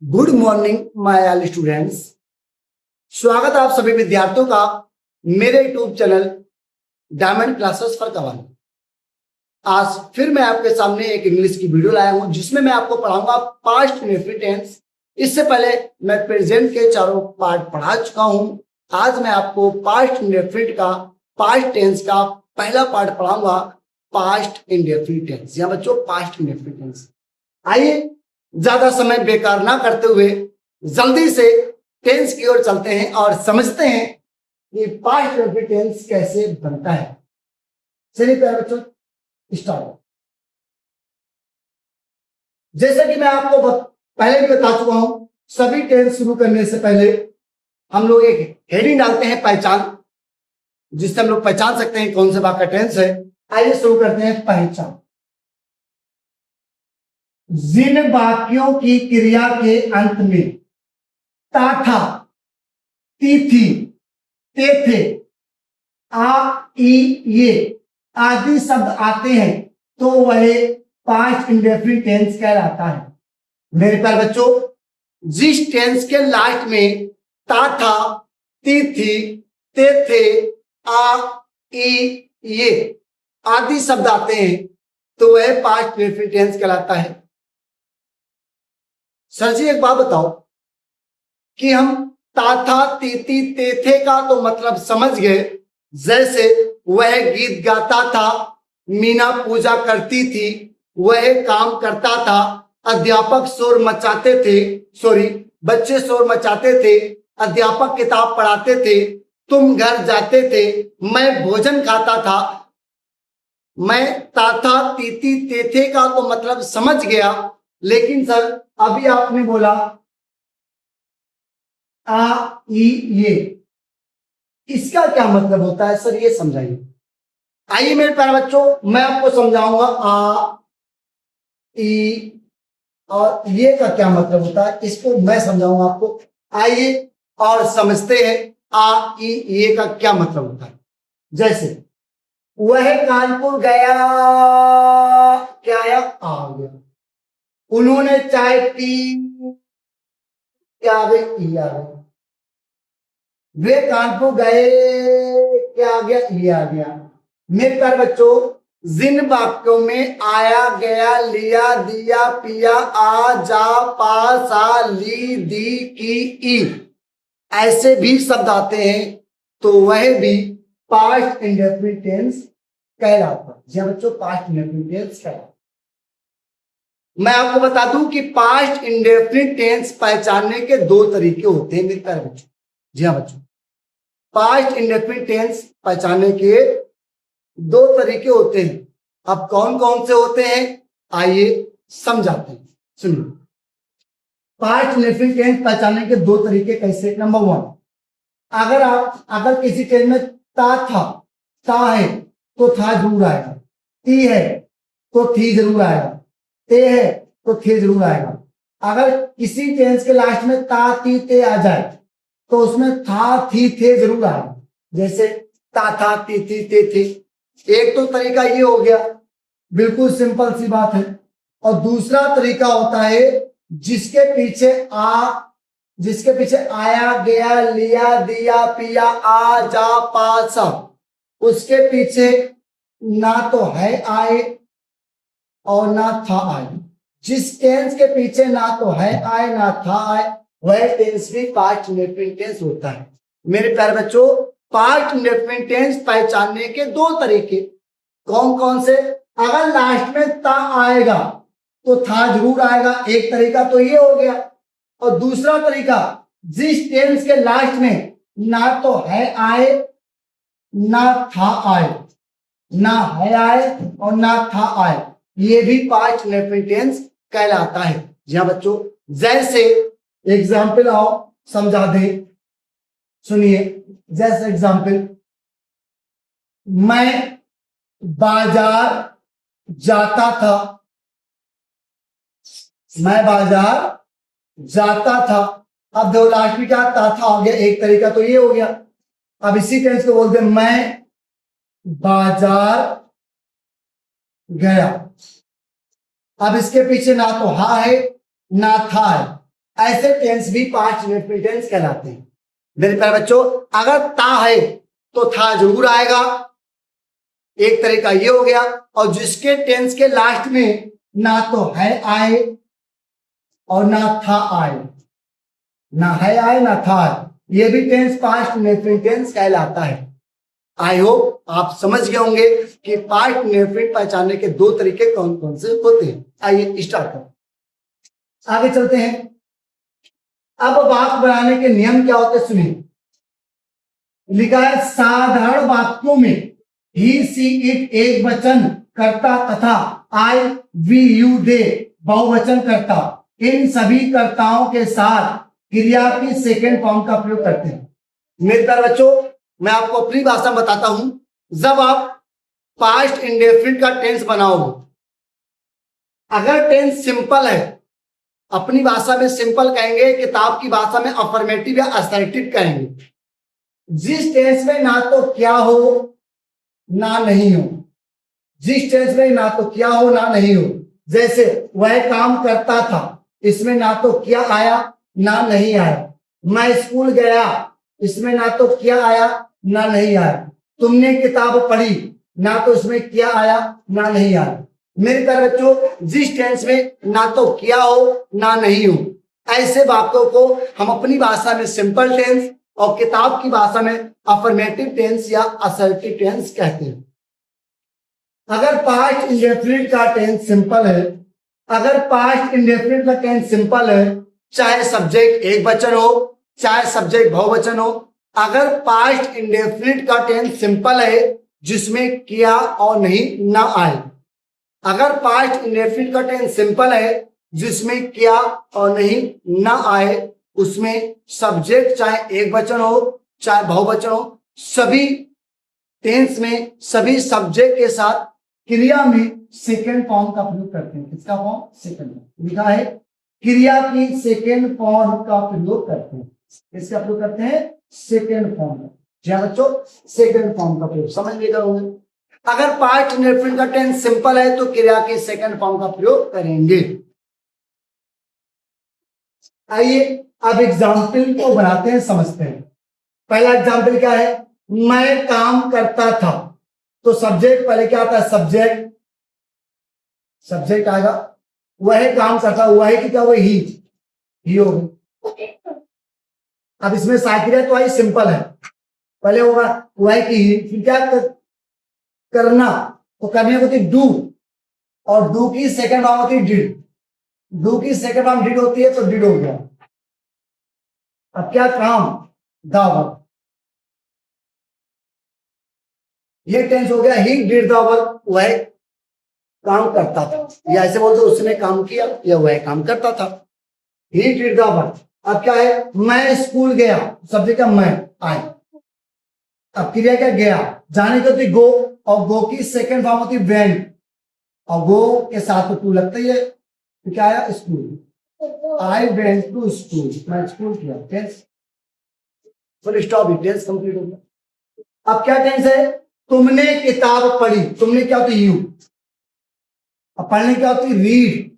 Good morning my all students. स्वागत है आप सभी विद्यार्थियों का मेरे YouTube channel diamond classes for Kawal. आज फिर मैं आपके सामने एक इंग्लिश की वीडियो लाया हूं जिसमें मैं आपको पढ़ाऊंगा पास्ट इंडेफिनिट टेंस। इससे पहले मैं प्रेजेंट के चारों पार्ट पढ़ा चुका हूं। आज मैं आपको पास्ट इंडेफिनिट का पास्ट टेंस का पहला पार्ट पढ़ाऊंगा, पास्ट इंडेफिनिट टेंस। या बच्चों पास्ट इंडेफिनिट टेंस। आइए ज्यादा समय बेकार ना करते हुए जल्दी से टेंस की ओर चलते हैं और समझते हैं कि पास्ट इंडेफिनिट टेंस कैसे बनता है। चलिए प्यारे बच्चों स्टार्ट। जैसा कि मैं आपको पहले भी बता चुका हूं, सभी टेंस शुरू करने से पहले हम लोग एक हेडिंग डालते हैं पहचान, जिससे हम लोग पहचान सकते हैं कौन से भाग का टेंस है। आइए शुरू करते हैं पहचान। जिन वाक्यों की क्रिया के अंत में ता था, ती थी, ते थे, आ, ई, ये आदि शब्द आते हैं तो वह पास्ट इंडेफिनिट टेंस कहलाता है। मेरे प्यारे बच्चों, जिस टेंस के लास्ट में ता था, ती थी, ते थे, आ, ई, ये आदि शब्द आते हैं तो वह पास्ट इंडेफिनिट टेंस कहलाता है। सर जी एक बात बताओ कि हम ता था, तीती, तेथे का तो मतलब समझ गए, जैसे वह गीत गाता था, मीना पूजा करती थी, वह काम करता था, अध्यापक शोर मचाते थे, बच्चे शोर मचाते थे, अध्यापक किताब पढ़ाते थे, तुम घर जाते थे, मैं भोजन खाता था। मैं ता था, तीती, तेथे का तो मतलब समझ गया, लेकिन सर अभी आपने बोला आ, ई, ये, इसका क्या मतलब होता है सर, ये समझाइए। आइए मेरे प्यारे बच्चों, मैं आपको समझाऊंगा आ, ई और ये का क्या मतलब होता है, इसको मैं समझाऊंगा आपको। आइए और समझते हैं आ, ई, ये का क्या मतलब होता है। जैसे वह कानपुर गया, क्या आया, आ गया। उन्होंने चाय पी, क्या आ गई, आ गई। वे कानपुर गए, क्या आ गया, ये आ गया। मेरे प्यारे बच्चों, जिन वाक्यों में आया, गया, लिया, दिया, पिया, आ, जा, पा, सा, ली, दी, की, ई ऐसे भी शब्द आते हैं तो वह भी पास्ट इंडेफिनिट टेंस कहलाता है। जी बच्चों, पास्ट इंडेफिनिट टेंस कहलाता है। मैं आपको बता दूं कि पास्ट इंडेफिनिट टेंस पहचानने के दो तरीके होते हैं मेरे प्यारे बच्चों। जी हाँ बच्चों, पास्ट इंडेफिनिट टेंस पहचानने के दो तरीके होते हैं। अब कौन कौन से होते हैं आइए समझाते हैं, सुनिए। पास्ट इंडेफिनिट टेंस पहचानने के दो तरीके कैसे। नंबर वन, अगर किसी टेंस में ता है तो था जरूर आएगा, ती है तो थी जरूर आएगा, ते है तो थे जरूर आएगा। अगर किसी टेंस के लास्ट में ता, ती, ते आ जाए तो उसमें था, थी, थे जरूर आएगा। जैसे ता था, ती थी, ते थे। एक तो तरीका ये हो गया, बिल्कुल सिंपल सी बात है। और दूसरा तरीका होता है जिसके पीछे आया, गया, लिया, दिया, पिया, आ, जा, पा, सा, उसके पीछे ना तो है आए और ना था आए। जिस टेंस के पीछे ना तो है आए ना था आए वह टेंस भी पास्ट इंडेफिनिट टेंस होता है। मेरे प्यारे बच्चों, पास्ट इंडेफिनिट टेंस पहचानने के दो तरीके कौन कौन से। अगर लास्ट में ता आएगा तो था जरूर आएगा, एक तरीका तो ये हो गया। और दूसरा तरीका, जिस टेंस के लास्ट में ना तो है आए ना था आए, ना है आए और ना था आए, ये भी पास्ट इंडेफिनिट टेंस कहलाता है। जी हाँ बच्चों, जैसे एग्जाम्पल आओ समझा दे, सुनिए। जैसे एग्जाम्पल, मैं बाजार जाता था, मैं बाजार जाता था। अब दो लास्ट में क्या था हो गया, एक तरीका तो ये हो गया। अब इसी टेंस को बोलते हैं मैं बाजार गया। अब इसके पीछे ना तो हा है ना था है, ऐसे टेंस भी पास्ट इंडेफिनिट टेंस कहलाते हैं। मेरे प्यारे बच्चों, अगर ता है तो था जरूर आएगा, एक तरह का ये हो गया। और जिसके टेंस के लास्ट में ना तो है आए और ना था आए, ना है आए ना था आए, ये भी टेंस पास्ट इंडेफिनिट टेंस कहलाता है। आई होप आप समझ गए होंगे कि पास्ट इंडेफिनिट पहचानने के दो तरीके कौन कौन से होते हैं। आइए स्टार्ट करें, आगे चलते हैं। अब वाक्य बनाने के नियम क्या होते हैं सुनिए। लिखा है साधारण वाक्यों में ही सी इट एक वचन कर्ता तथा आई वी यू दे बहुवचन कर्ता, इन सभी कर्ताओं के साथ क्रिया की सेकेंड फॉर्म का प्रयोग करते हैं। मेरे प्यारे बच्चों, मैं आपको अपनी भाषा में बताता हूं। जब आप पास्ट इंडेफिनिट का टेंस बनाओगे, अगर टेंस सिंपल है, अपनी भाषा में सिंपल कहेंगे, किताब की भाषा में अफर्मेटिव या असर्टिव कहेंगे। जिस टेंस में ना तो क्या हो ना नहीं हो, जिस टेंस में ना तो क्या हो ना नहीं हो, जैसे वह काम करता था, इसमें ना तो क्या आया ना नहीं आया। मैं स्कूल गया, इसमें ना तो क्या आया ना नहीं आया। तुमने किताब पढ़ी, ना तो इसमें क्या आया ना नहीं आया। मेरे प्यारे बच्चों, जिस टेंस में ना तो क्या हो ना नहीं हो, ऐसे वाक्यों को हम अपनी भाषा में सिंपल टेंस और किताब की भाषा में अफर्मेटिव टेंस या असर्टिव टेंस कहते हैं। अगर पास्ट इंडेफिनिट का टेंस सिंपल है, अगर पास्ट इंडेफिनिट का टेंस सिंपल है, चाहे सब्जेक्ट एक वचन हो चाहे सब्जेक्ट बहुवचन हो, अगर पास्ट इंडेफिनिट का टेंस सिंपल है जिसमें किया और नहीं ना आए, अगर पास्ट इंडेफिनिट का टेंस सिंपल है जिसमें किया और नहीं ना आए, उसमें सब्जेक्ट चाहे एक वचन हो चाहे बहुवचन हो, सभी टेंस में सभी सब्जेक्ट के साथ क्रिया में सेकेंड फॉर्म का प्रयोग करते हैं। किसका फॉर्म? Second form. लिखा है क्रिया की सेकेंड फॉर्म का प्रयोग करते हैं। इसका प्रयोग करते हैं सेकेंड फॉर्म। जी हाँ बच्चों, सेकेंड फॉर्म का प्रयोग समझ में करोगे। अगर पास्ट इंडेफिनिट का टेंस सिंपल है तो क्रिया के सेकेंड फॉर्म का प्रयोग करेंगे। आइए अब एग्जाम्पल को बनाते हैं, समझते हैं। पहला एग्जाम्पल क्या है? मैं काम करता था, तो सब्जेक्ट पहले क्या आता है? सब्जेक्ट, सब्जेक्ट आएगा। वह काम करता, वह की क्या? वह ही होगी। अब इसमें साक्रिया तो आई सिंपल है, पहले होगा वह की ही, फिर क्या करना, तो करने को होती डू, और डू की सेकंड फॉर्म होती डिड। डू की सेकंड फॉर्म डिड होती है तो डिड हो गया। अब क्या? काम, द वर्क। ये टेंस हो गया ही डिड द वर्क, वह काम करता था, या ऐसे बोलते उसने काम किया या वह काम करता था। He did the work. अब क्या है? मैं स्कूल गया, सब्जेक्ट का मैं, आई। अब क्रिया क्या? गया। जाने की होती गो, और गो की सेकंड फॉर्म होती वेंट, और गो के साथ तो टू लगता ही है, तो क्या आया? School. I went to school, मैं स्कूल किया। Tense full stop, tense complete हो गया। अब क्या टेंस है? तुमने किताब पढ़ी, तुमने क्या होती? यू। अब पढ़ने क्या होती? रीड,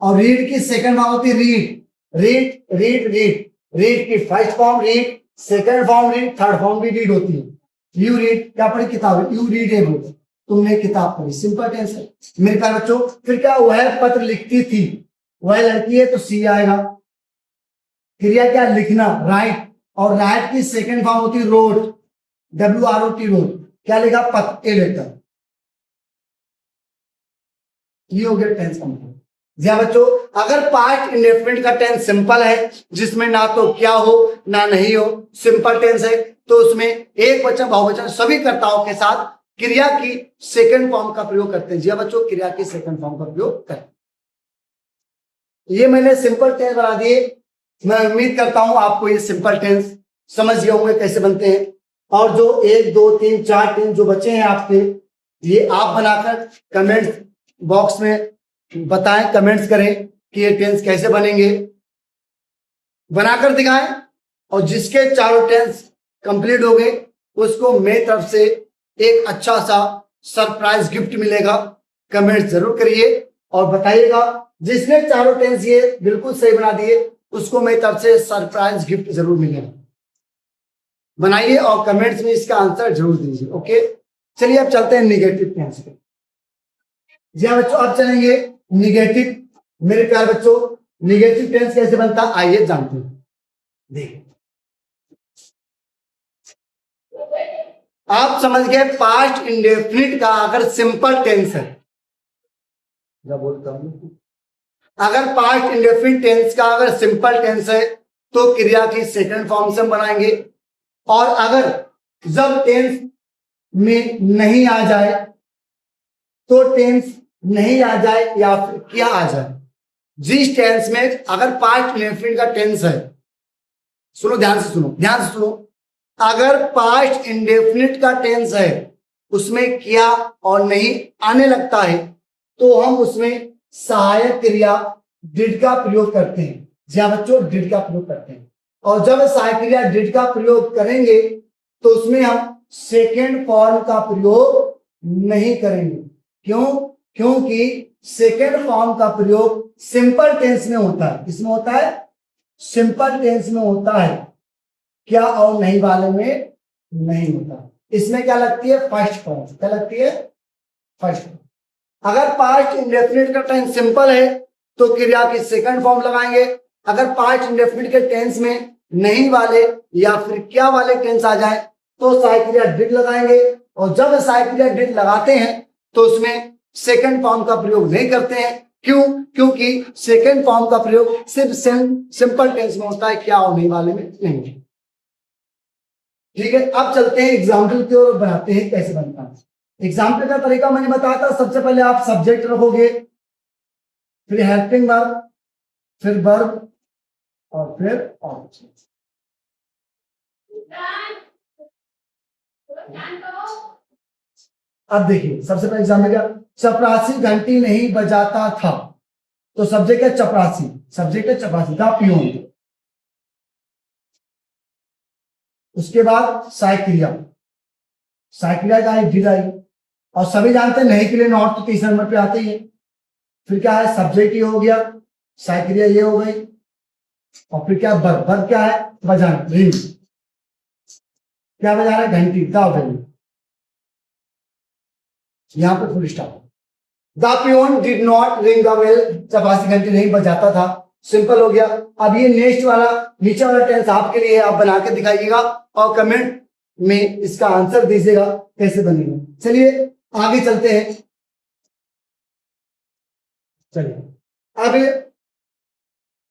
और रीड की सेकंड फॉर्म होती read. Read read read, read की first form read, second form read, third form भी रीड होती है। यू रीड, क्या पढ़ी? किताब। यू रीड ए बुक, तुमने किताब पढ़ी। सिंपल टेंस है मेरे प्यारे बच्चों। फिर क्या? वह पत्र लिखती थी, वह लड़की है तो सी आएगा। क्रिया क्या? लिखना, राइट, और राइट की सेकंड फॉर्म होती रोट, WROT, रोट। क्या लिखा? पत्र, ए लेटर। ये हो गया टेंस कंप्लीट। जी हाँ बच्चों, अगर पास्ट इंडेफिनिट का टेंस सिंपल है जिसमें ना तो क्या हो ना नहीं हो, सिंपल टेंस है, तो उसमें एक वचन बहुवचन सभी कर्ताओं के साथ क्रिया की सेकंड फॉर्म का प्रयोग करते हैं। जी हाँ बच्चों, क्रिया की सेकंड फॉर्म का प्रयोग करते हैं। ये मैंने सिंपल टेंस बना दिए। मैं उम्मीद करता हूं आपको ये सिंपल टेंस समझ गए होंगे कैसे बनते हैं। और जो 1 2 3 4 टेंस जो बचे हैं आपके, ये आप बनाकर कमेंट बॉक्स में बताएं, कमेंट्स करें कि ये टेंस कैसे बनेंगे, बनाकर दिखाएं। और जिसके चारों टेंस कंप्लीट हो गए उसको मेरी तरफ से एक अच्छा सा सरप्राइज गिफ्ट मिलेगा। कमेंट जरूर करिए और बताइएगा। जिसने चारों टेंस ये बिल्कुल सही बना दिए उसको मेरी तरफ से सरप्राइज गिफ्ट जरूर मिलेगा। बनाइए और कमेंट्स में इसका आंसर जरूर दीजिए। ओके, चलिए अब चलते हैं निगेटिव टेंस पे। जी हाँ बच्चों, अब चलेंगे निगेटिव। मेरे प्यारे बच्चों, निगेटिव टेंस कैसे बनता है आइए जानते हैं। देखिए, आप समझ गए पास्ट इंडेफिनिट का अगर सिंपल टेंस है, क्या बोलता हूं, अगर पास्ट इंडेफिनिट टेंस का अगर सिंपल टेंस है तो क्रिया की सेकंड फॉर्म से हम बनाएंगे, और अगर जब टेंस में नहीं आ जाए तो टेंस नहीं आ जाए या फिर क्या आ जाए, जिस टेंस में अगर पास्ट इंडेफिनिट का टेंस है, सुनो ध्यान से सुनो, ध्यान से सुनो, अगर पास्ट इंडेफिनिट का टेंस है उसमें क्या और नहीं आने लगता है तो हम उसमें सहायक क्रिया डिड का प्रयोग करते हैं। जी हाँ बच्चों, डिड का प्रयोग करते हैं, और जब सहायक क्रिया डिड का प्रयोग करेंगे तो उसमें हम सेकेंड फॉर्म का प्रयोग नहीं करेंगे। क्यों? क्योंकि सेकेंड फॉर्म का प्रयोग सिंपल टेंस में होता है। किसमें होता है? सिंपल टेंस में होता है, क्या और नहीं वाले में नहीं होता। इसमें क्या लगती है? First form. क्या लगती है? First form. अगर पास्ट इंडेफिनिट का टेंस सिंपल है तो क्रिया की सेकंड फॉर्म लगाएंगे। अगर पास्ट इंडेफिनिट के टेंस में नहीं वाले या फिर क्या वाले टेंस आ जाए तो सहायक क्रिया डिड लगाएंगे, और जब सहायक क्रिया डिड लगाते हैं तो उसमें सेकंड फॉर्म का प्रयोग नहीं करते हैं। क्यों? क्योंकि सेकंड फॉर्म का प्रयोग सिर्फ सिंपल टेंस में होता है, क्या और नहीं वाले में नहीं। ठीक है, अब चलते हैं एग्जाम्पल की ओर, बनाते हैं कैसे बनता है। एग्जाम्पल का तरीका मैंने बताया था, सबसे पहले आप सब्जेक्ट रखोगे, फिर हेल्पिंग वर्ब, फिर वर्ब, और फिर ऑब्जेक्ट। अब देखिए, सबसे पहले एग्जाम्पल क्या, चपरासी घंटी नहीं बजाता था, तो सब्जेक्ट है चपरासी, सब्जेक्ट है चपरासी, द पियोन। उसके बाद सहायक क्रिया, सहायक क्रिया का डिड आई, और सभी जानते हैं नहीं के लिए नॉट तो तीसरे नंबर पे आते ही है। फिर क्या है? सब्जेक्ट ये हो गया, सहायक क्रिया ये हो गई, और फिर क्या? वर्ब। वर्ब क्या है? बजाना, रिंग। क्या बजा रहा है? घंटी, द बेल। यहां पे full stop. The peon did not ring the bell, चपरासी घंटी नहीं बजाता था, सिंपल हो गया। अब ये नेक्स्ट वाला, नीचे वाला टेंस आपके लिए आप बना के दिखाइएगा और कमेंट में इसका आंसर दीजिएगा कैसे बनेगा। चलिए आगे चलते हैं। चलिए, अब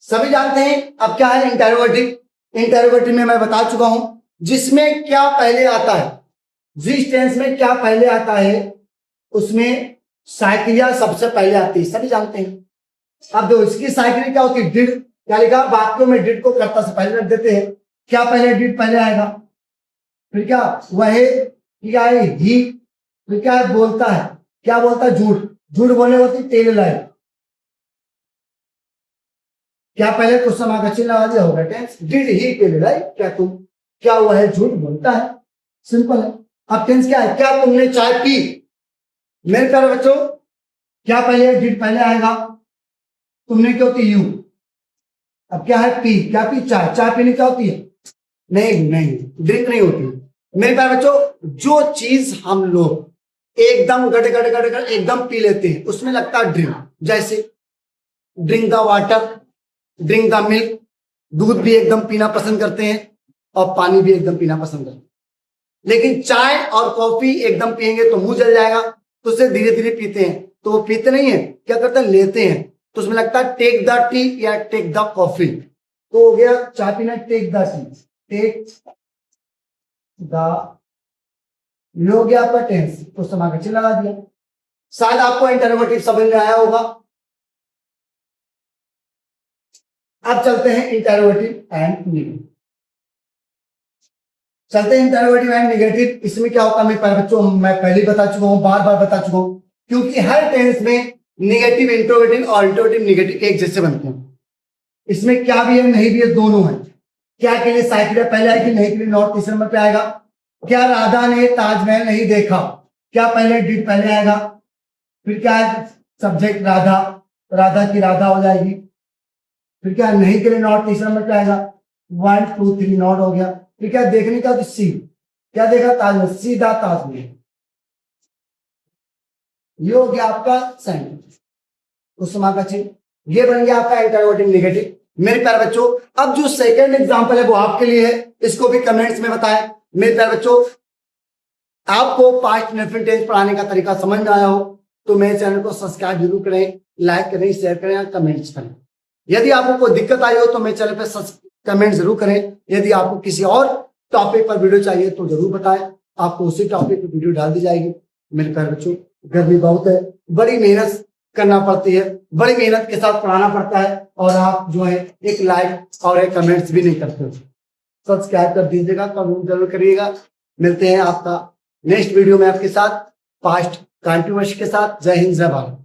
सभी जानते हैं अब क्या है? इंटेरोगेटिव। इंटेरोगेटिव में मैं बता चुका हूं, जिसमें क्या पहले आता है, जिस टेंस में क्या पहले आता है उसमें सहायक क्रिया सबसे पहले आती है, सभी जानते हैं। अब देखो, इसकी सहायक क्रिया क्या होती है? डिड। क्या लिखा? वाक्यों में डिड को कर्ता से पहले रख देते हैं। क्या पहले? डिड पहले आएगा। फिर क्या? वह, क्या है? ही। फिर क्या है? बोलता है। क्या बोलता है? झूठ। झूठ बोलने होती टेल लाइन। क्या पहले कुछ समय का चिन्ह लगा दिया होगा, tense did he tell line. क्या तुम, क्या वह झूठ बोलता है, सिंपल है। अब टेंस क्या है? क्या तुमने चाय पी। मेरे प्यारे बच्चों, क्या पहले? डिड पहले आएगा। तुमने क्या होती? यू। अब क्या है? पी। क्या पी? चाय। चाय पीने क्या होती है? नहीं नहीं, ड्रिंक नहीं होती। मेरे प्यारे बच्चों, जो चीज हम लोग एकदम गड़ गड़ गड़ गड़ एकदम पी लेते हैं उसमें लगता है ड्रिंक। जैसे drink the water, drink the milk. दूध भी एकदम पीना पसंद करते हैं और पानी भी एकदम पीना पसंद करते हैं, लेकिन चाय और कॉफी एकदम पिएंगे तो मुंह जल जाएगा, तो उसे धीरे धीरे पीते हैं। तो वो पीते नहीं है, क्या करते हैं? लेते हैं। तो उसमें लगता है टेक द टी या टेक द कॉफी। तो हो गया चाय पीना, take the tea, take the, ये हो गया आपका टेंस। तो समाकल चिन्ह लगा दिया। शायद आपको इंटरोगेटिव समझ में आया होगा। अब चलते हैं इंटरोगेटिव एंड नेगेटिव। चलते हैं इंटरोगेटिव एंड नेगेटिव। इसमें क्या होता है? मैं बच्चों मैं पहले बता चुका हूं, बार बार बता चुका हूं, क्योंकि हर टेंस में नेगेटिव इंटरोगेटिव और इंटरोगेटिव नेगेटिव एक जैसे बनते हैं। इसमें क्या भी है, नहीं भी है, दोनों है। क्या के लिए सहायक क्रिया पहले आएगी, नहीं के लिए नॉट तीसरे नंबर पे आएगा। क्या राधा ने ताजमहल नहीं देखा, क्या पहले? डिड पहले आएगा। फिर क्या है? सब्जेक्ट राधा, राधा की राधा हो जाएगी। फिर क्या नहीं के लिए नॉट तीसरा नंबर क्या आएगा 1 2 3 नॉट हो गया। फिर क्या देखने का तो सी, क्या देखा ताजमहल, सीधा ताजमहल, ये हो गया आपका सेंटेंस कुसुमा का चिन्ह। ये बन गया आपका इंटरोगेटिव नेगेटिव। मेरे प्यारे बच्चों अब जो सेकंड एग्जांपल है वो आपके लिए है, इसको भी कमेंट्स में बताएं। मेरे प्यारे बच्चों आपको पास्ट इंडेफिनिट टेंस पढ़ाने का तरीका समझ में आया हो तो मेरे चैनल को सब्सक्राइब जरूर करें, लाइक करें, शेयर करें या कमेंट्स करें। यदि आपको कोई दिक्कत आई हो तो मेरे चैनल पे कमेंट जरूर करें। यदि आपको किसी और टॉपिक पर वीडियो चाहिए तो जरूर बताएं, आपको उसी टॉपिक पर वीडियो डाल दी जाएगी। मेरे प्यारे बच्चों गर्मी बहुत है, बड़ी मेहनत करना पड़ती है, बड़ी मेहनत के साथ पढ़ाना पड़ता है और आप जो है एक लाइक और एक कमेंट्स भी नहीं करते हो। सब्सक्राइब कर दीजिएगा, कमेंट जरूर करिएगा। मिलते हैं आपका नेक्स्ट वीडियो में आपके साथ पास्ट कंट्रोवर्सी के साथ। जय हिंद, जय भारत।